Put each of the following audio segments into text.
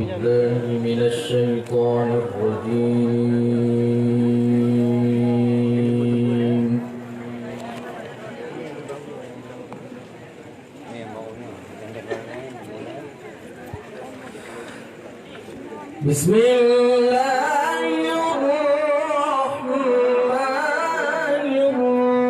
بالله من الشيطان الرجيم. بسم الله الرحمن الرحيم.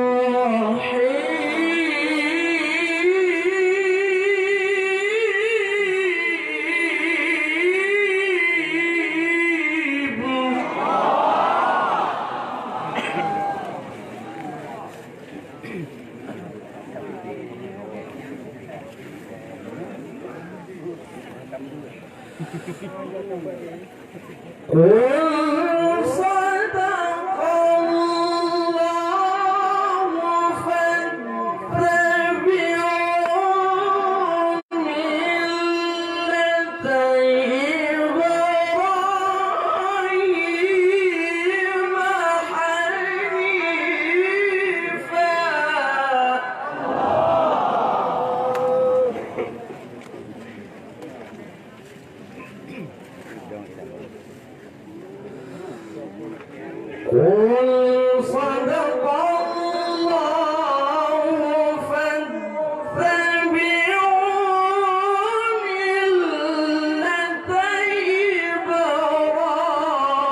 صدق الله فاتبعوا ملة إبراهيم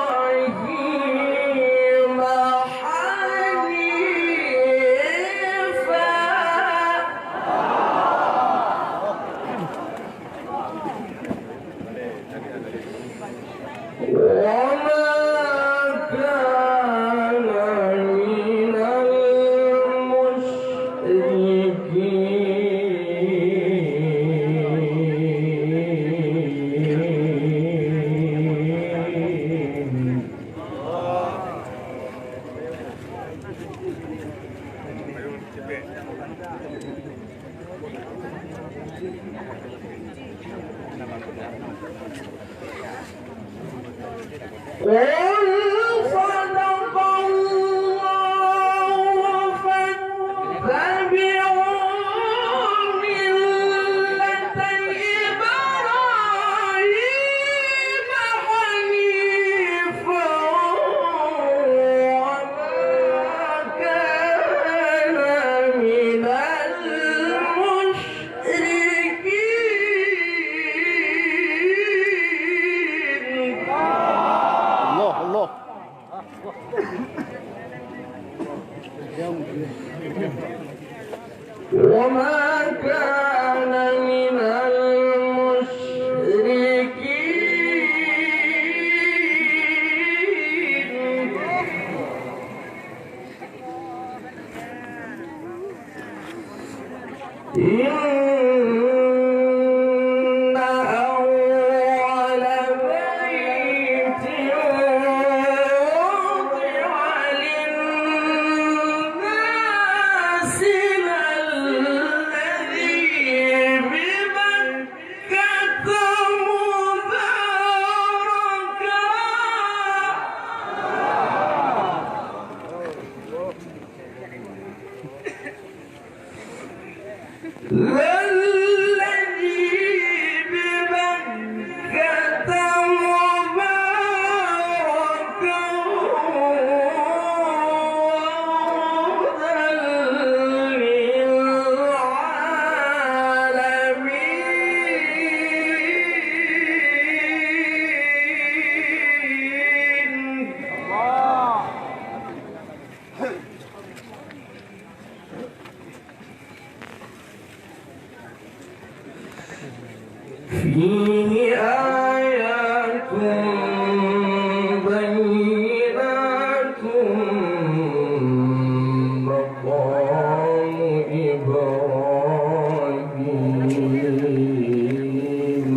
صدق الله فاتبعوا ملة إبراهيم وما كان من المشركين. إن أول بيت وضع للناس الذي ببكة مباركا فيه آيات بينات مقام إبراهيم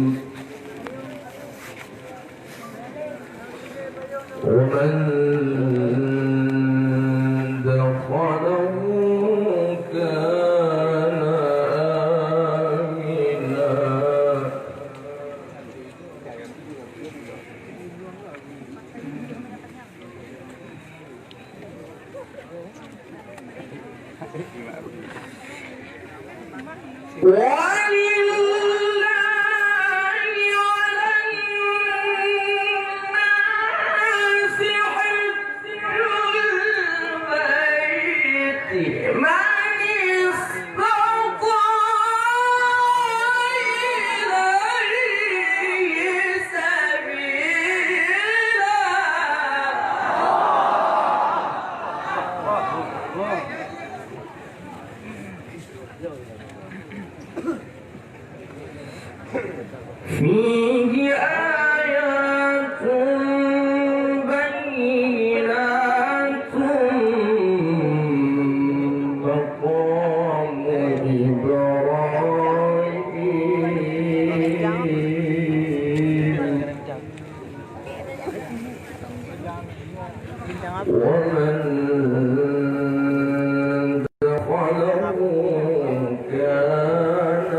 ومن دخله كان آمنا فيه آيات بينات مقام إبراهيم ومن دخله كان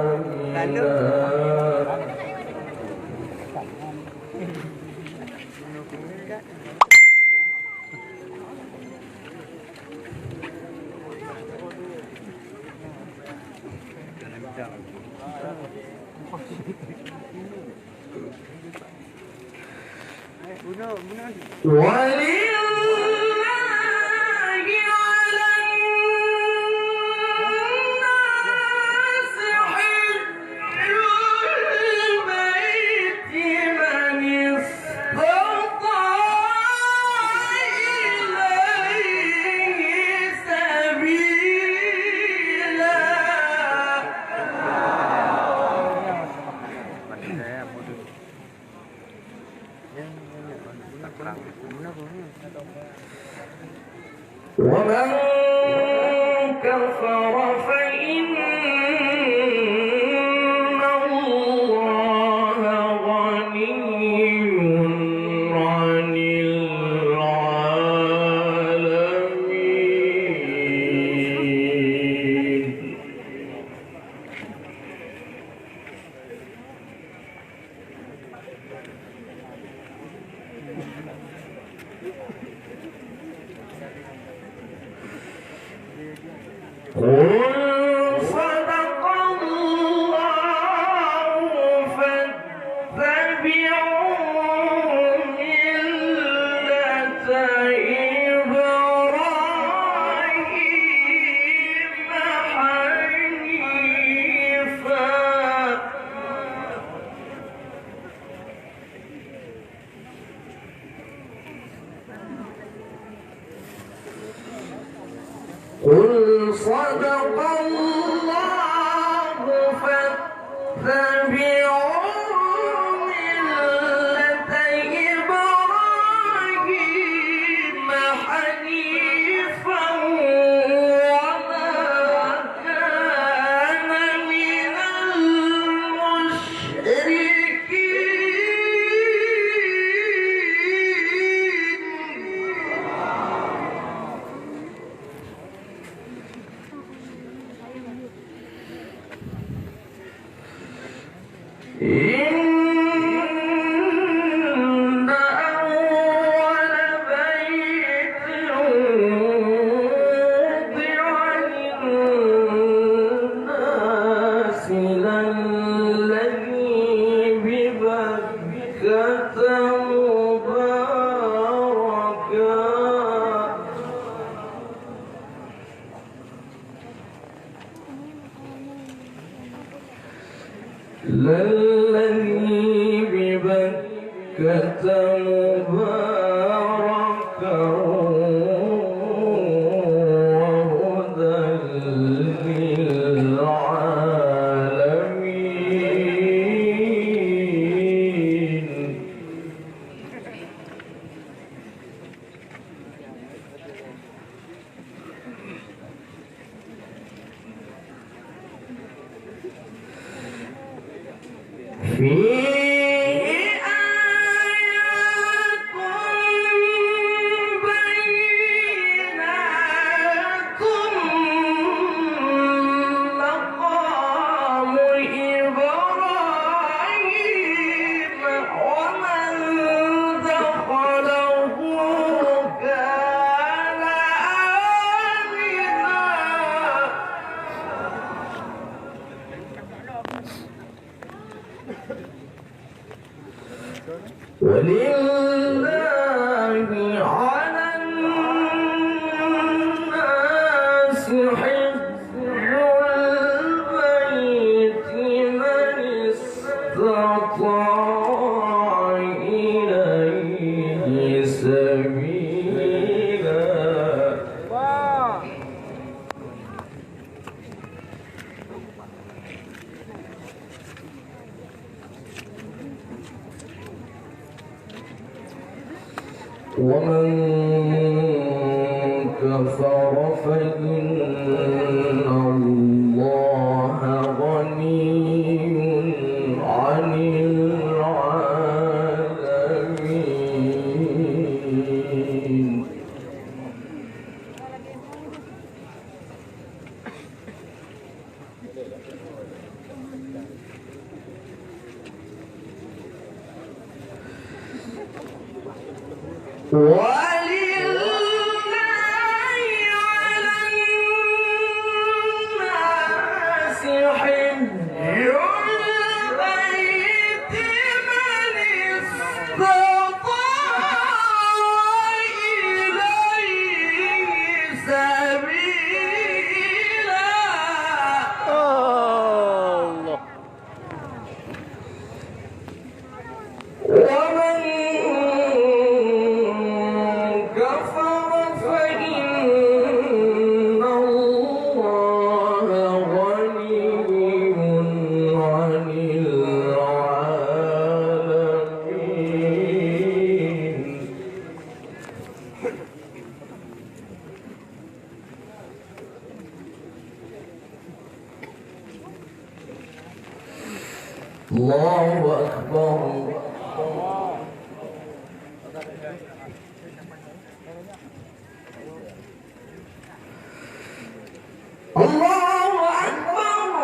آمنا ومن كفر فإن الله غني عن العالمين قل صدق الله فاتبعوا ملة إبراهيم حنيفا قل صدق الله فاتبعوا ملة إبراهيم حنيفا وما كان من إن أول بيت وضع للناس للذي ببكة مباركا للذي ببكة مباركا وهدى للعالمين فيه آيات بينات مقام إبراهيم ومن دخله كان آمنا ولله على الناس حج البيت من استطاع إليه سبيلا ومن كفر فإن الله غني عن العالمين. الله أكبر. الله أكبر.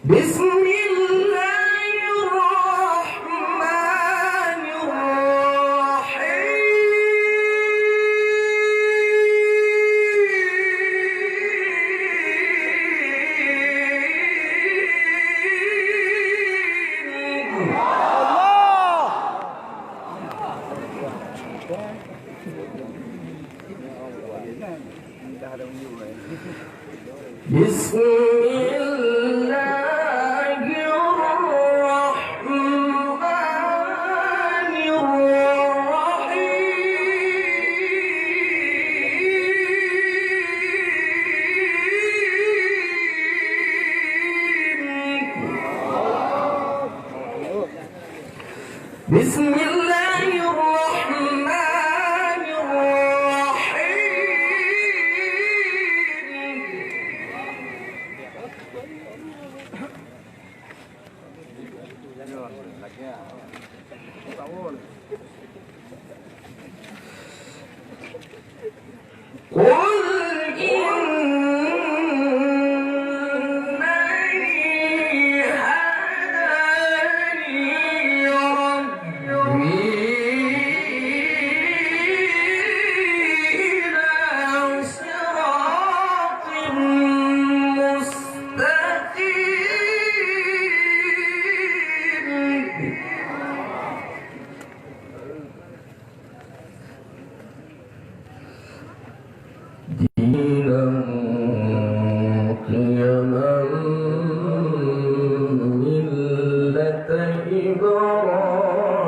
بسم الله الرحمن بسم الله الرحمن الرحيم. بسم الله الرحمن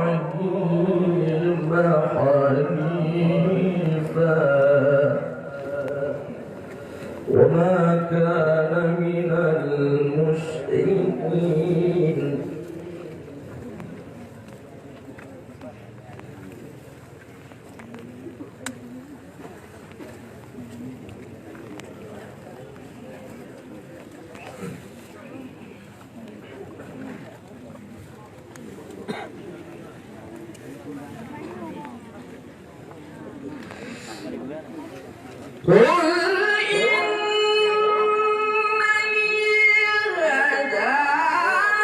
إبراهيم حنيفا وما كان من المشركين. قل إنني هداني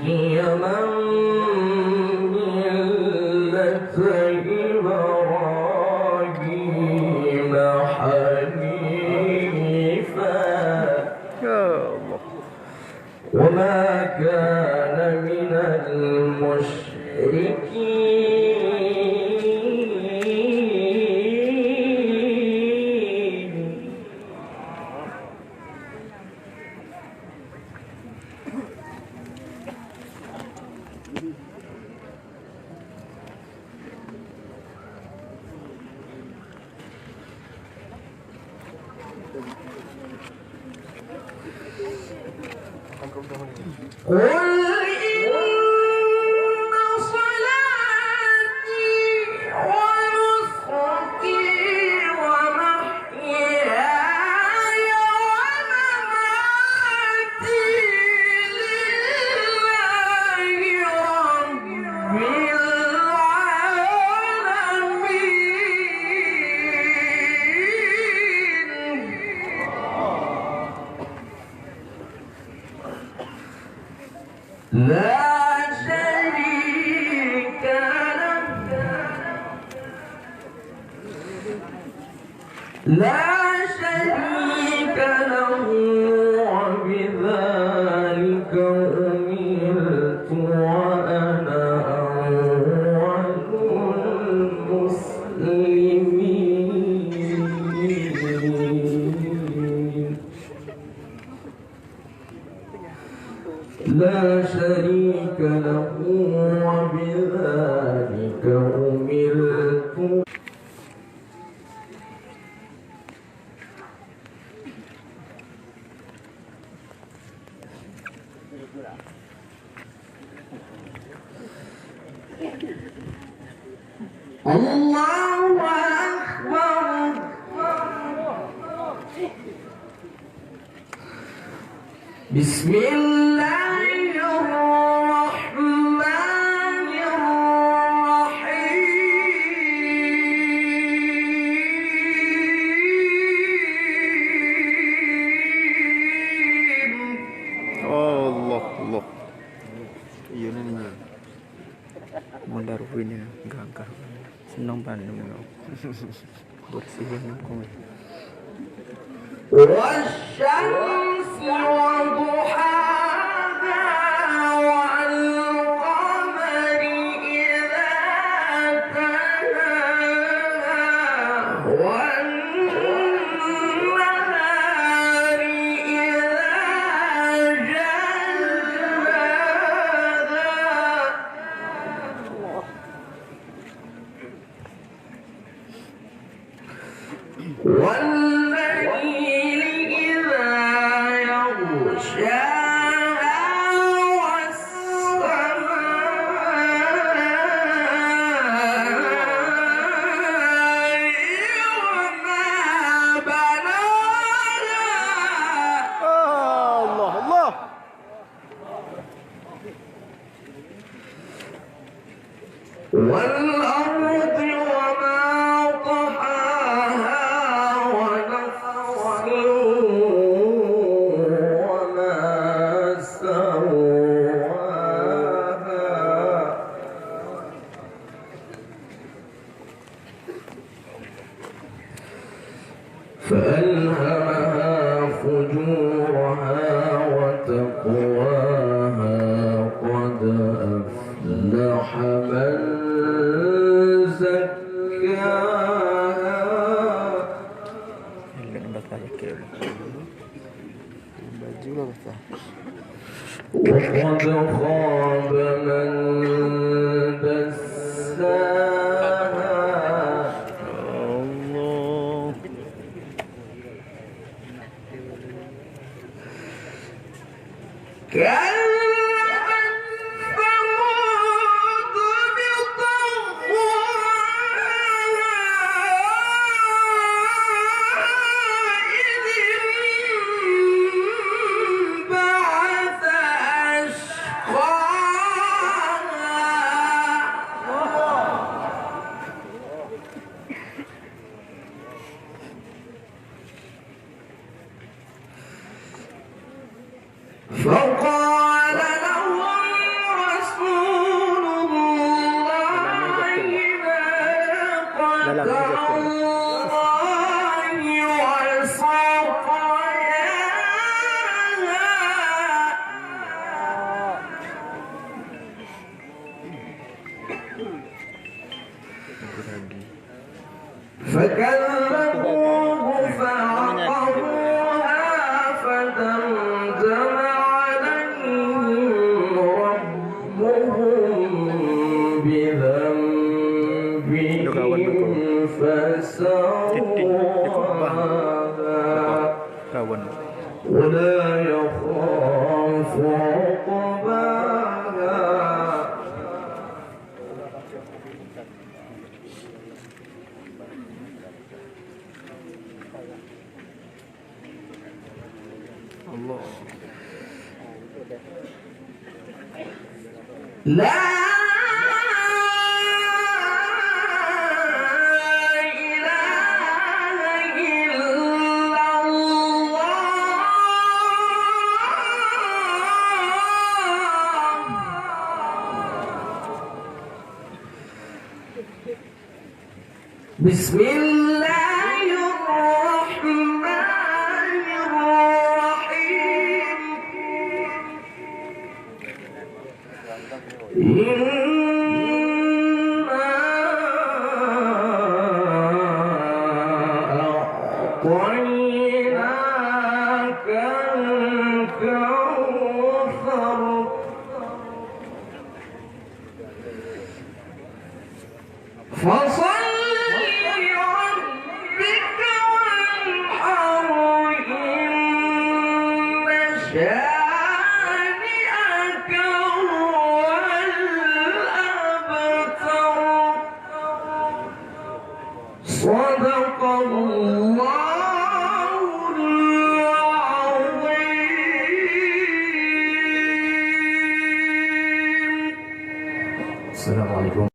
قيما ملة إبراهيم حنيفا وما كان من المشركين. قل إن صلاتي ونسكي ومحياي ومماتي لله رب العالمين لا شريك له وبذلك أمرت وأنا أول المسلمين. لا شريك له وبذلك أمرت. الله أكبر. بسم الله الرحمن الرحيم. Allah Allah. Iya nih. Mondar ini gagah. Senang banget bersihin kau. والشمس وضحاها والقمر إذا تلاها والنهار إذا جلاها والليل إذا يغشاها والسماء وما بناها Allah Allah. والأرض وما طحاها ونفس وما سواها فألهمها فجورها وتقواها قد أفلح من زكاها Enggak bakal kira. Baju lah basah. وقد خاب من دساها Allah. كذبت ثمود بطغواها إذ انبعث أشقاها فقال لهم رسول الله ناقة الله وسقياها فكذبوه فعقروها فدمدم عليهم ربهم بذنبهم فسواها kawan. ولا يخاف عقباها Allah. لا إله إلا الله بسم الله الرحمن الرحيم إنا أعطيناك الكوثر فصل لربك وانحر إن شانئك هو الأبتر صدق الله العظيم. السلام عليكم.